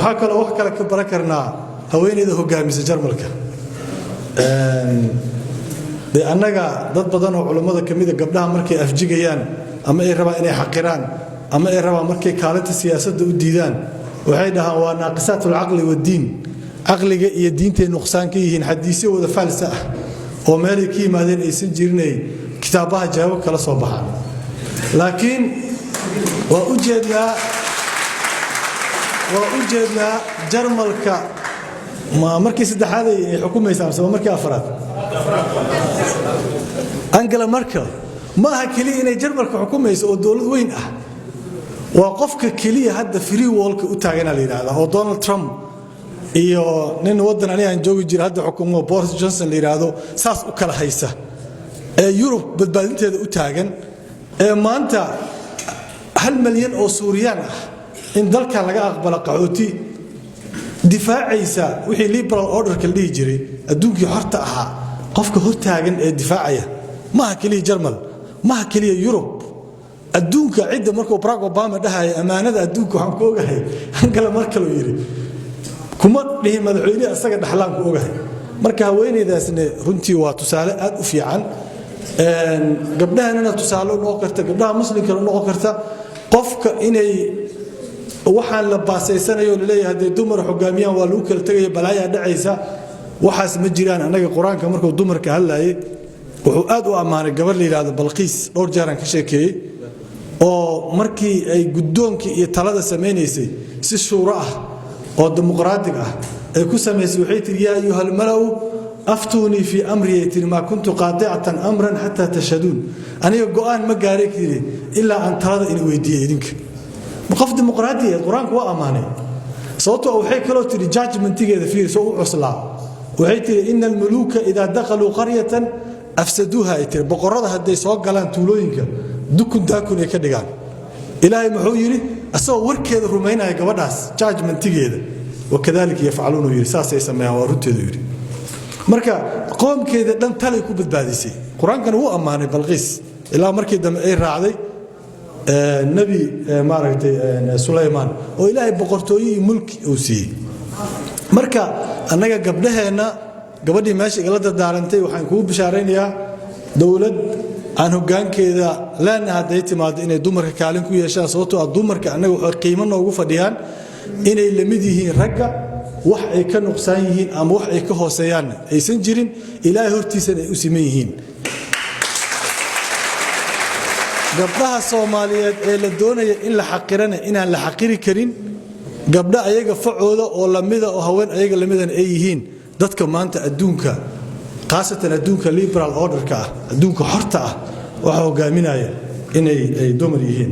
waxaa kaloo wax kale ka baran karnaa haweeneyda hogaamisa Jarmalka de annaga dad badan oo culimada kamida gabdhaha markay afjigayaan ama ay rabaan inay xaqiraan ama ay rabaan markay kaalinta siyaasadda u diidaan waxay dhahaan waa naaqisatul aqli wad diin aqliga iyo diinta nuqsaan ka yihiin xadiisyo wada falsa ah oo meel ay ka yimaadeen aysan jirinay kitaabaha jawaab kala soo baxaan laakiin waa u jeednaa Jarmalka ma markii saddexaad ay xukumaysaa ama markii afraad Angela Merkel ma aha kaliya inay Jarmalka xukumayso oo dawlad weyn ah waa qofka kaliya hadda free wall-ka u taagan la yiraahdo oo Donald Trump iyo nin wadan aan joogi jira hadda xukumo Boris Johnson la yiraahdo saas u kala haysa ee Europe badbaadinteeda u taagan ee maanta 1 milyan oo Suuriyaan ah in dalka laga aqbalo qaxooti difaacaysa wixii liberal order ka dhigi jiray adduunkii horta ahaa qofka hor taagan ee difaacaya ma aha kaliya Jarmal ma aha kaliya Europe adduunka cid markuu Barack Obama dhahay amaanada adduunka waxaan ku ogahay Angela Merkel uu yiri kuma dhihin madaxweyne asaga dhaxlaan ku ogahay marka haweeneydaasna runtii waa tusaale aad u fiican gabdhahanna tusaale u noqon karta gabdhaha muslimka u noqon karta qofka inay waxaan la baasaysanayo leeyahay dumar hogaamiyaan waa lagu kala tagay balaaya dhacaysa waxaas ma jiraan anaga quraanka markuu dumarka hadlaayay wuxuu aad u amaanay gabar la yiraahdo Balqiis dhowr jeer aan ka sheekeeyay oo markii ay gudoonkii iyo talada sameeynayay si shuura ah oo dimuqraadiga ah ay ku sameysay waxay tiri yaa ayuhal malaw aftuni fi amri yatin ma kuntu qati'atan amran hatta tashhadun aniga go'aan ma gaaray kiri illa an talada in weydiiyay idinka qof dimuqraadiga quraanku waa amaanay sababtoo waxay kaloo tiri judgmentigeeda fiirso u cuslaa waxay tiri innal muluka idha dakhalu qaryatan afsaduha aytir boqorada haday soo galaan tuulooyinka dukun daakun ay ka dhigaan ilaahay muxuu yiri asoo warkeeda rumaynaya gabadhaas judgmentigeeda wakadalika yafcaluuna yiri saasay sameeyaan waa runteedu yiri marka qoomkeeda dhan talay ku badbaadisay quraankan uu amaanay Balqiis ilaa markii dambe ay raacday nabi maaragtay Suleymaan oo ilaahay boqortooyo iyo mulki uu siiyay marka annaga gabdhaheena gabadhii meesha igala dardaarantay waxaan ku bishaaraynayaa dawlad aan hoggaankeeda laana haday timaado inay dumarka kaalin ku yeeshaan sababtoo ah dumarka annaga waxay qiimo noogu fadhiyaan inay la mid yihiin ragga wax ay ka nuqsaan yihiin ama wax ay ka hooseeyaan aysan jirin ilaahay hortiisa ay u siman yihiin gabdhaha Soomaaliyeed ee la doonaya in la xaqirana inaan la xaqiri karin gabdha ayaga facooda oo lamida oo haween ayaga lamidan ay yihiin dadka maanta adduunka qaasatan adduunka liberal order ka adduunka horta ah waxa hogaaminaya inay dumar yihiin